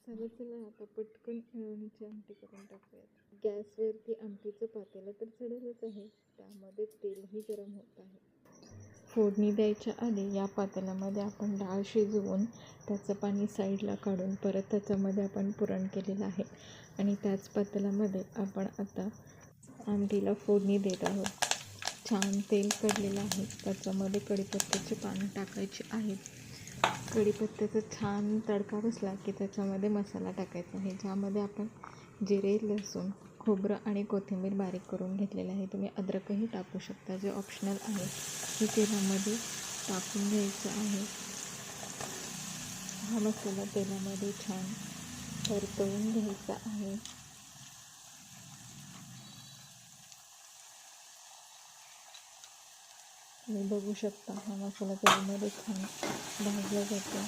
चला आता पटकन इळवणीची आमटी करून टाकूयात. गॅसवरती आमटीचं पातेलं तर चढवलंच आहे, त्यामध्ये तेलही गरम होत आहे. फोडणी द्यायच्या आधी या पातेल्यामध्ये आपण डाळ शिजवून त्याचं पाणी साईडला काढून परत त्याच्यामध्ये आपण पुरण केलेलं आहे आणि त्याच पातेल्यामध्ये आपण आता आमटीला फोडणी देत आहोत. छान तेल कढलेलं आहे, त्याच्यामध्ये कढीपत्त्याची पानं टाकायची आहेत. कढीपत्त्याचा छान तडका बसला की त्याच्यामध्ये मसाला टाकायचा आहे, ज्यामध्ये आपण जिरे, लसूण, खोबरं आणि कोथिंबीर बारीक करून घेतलेलं आहे. तुम्ही अद्रकही टाकू शकता, जे ऑप्शनल आहे. हे तेलामध्ये टाकून घ्यायचं आहे. हा मसाला तेलामध्ये छान परतवून घ्यायचा आहे. तुम्ही बघू शकता हा मसाला तेलामध्ये छान भाजला जातो.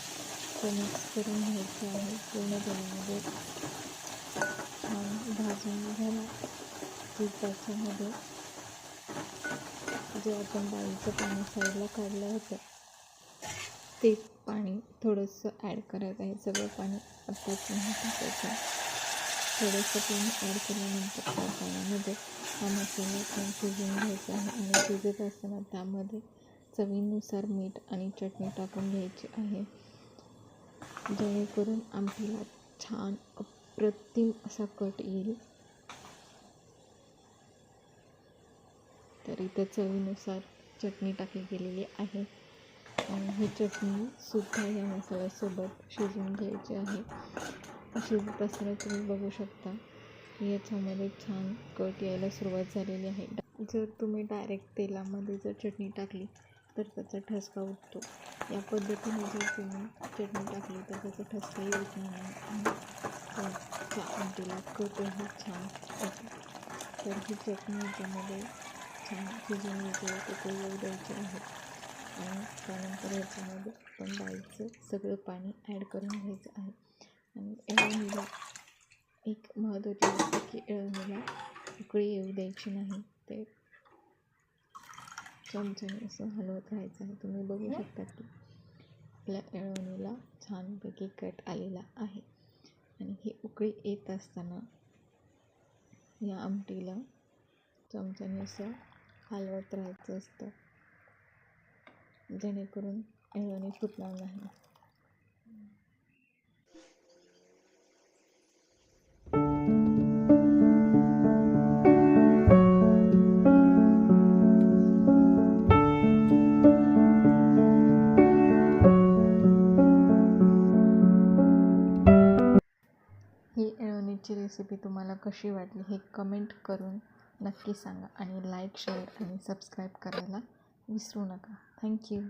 तो मिक्स करून घ्यायचा आहे. पूर्ण तेलामध्ये छान भाजून घ्यायला की त्याच्यामध्ये जे आपण डाळीचं पाणी साईडला काढलं होतं ते पाणी थोडंसं ॲड करायचं आहे. सगळं पाणी आत्ताच नाही टाकायचं. थोडंसं पाणी ॲड केल्यानंतर त्या पाण्यामध्ये हा मसाला छान शिजवून घ्यायचा आहे आणि शिजत असताना त्यामध्ये चवीनुसार मीठ आणि चटणी टाकून घ्यायची आहे, जेणेकरून आमटीला छान अप्रतिम असा कट येईल. तर इथं चवीनुसार चटणी टाकली गेलेली आहे आणि ही चटणीसुद्धा या मसाल्यासोबत शिजवून घ्यायची आहे. शिजत असताना तुम्ही बघू शकता की याच्यामध्ये छान कट यायला सुरुवात झालेली आहे. जर तुम्ही डायरेक्ट तेलामध्ये जर चटणी टाकली तर त्याचा ठसका उठतो. या पद्धतीने जर तुम्ही चटणी टाकली तर त्याचा ठसकाही येत नाही आणि त्या आमटीला कटही छान येतो. तर ही चटणी याच्यामध्ये छान शिजून घ्यायची, उकळी येऊ द्यायची आहे आणि त्यानंतर याच्यामध्ये आपण डाळीचं सगळं पाणी ॲड करून घ्यायचं आहे. आणि इळवणीला एक महत्त्वाची गोष्ट की इळवणीला उकळी येऊ द्यायची नाही, ते चमच्याने असं हलवत राहायचं आहे. तुम्ही बघू शकता की आपल्या इळवणीला छानपैकी कट आलेला आहे आणि ही उकळी येत असताना या आमटीला चमच्याने असं हलवत राहायचं असतं, जेणेकरून इळवणी फुटणार नाही. ही इळवणीची रेसिपी तुम्हाला कशी वाटली हे कमेंट करून नक्की सांगा आणि लाईक, शेअर आणि सबस्क्राईब करायला विसरू नका. थँक्यू.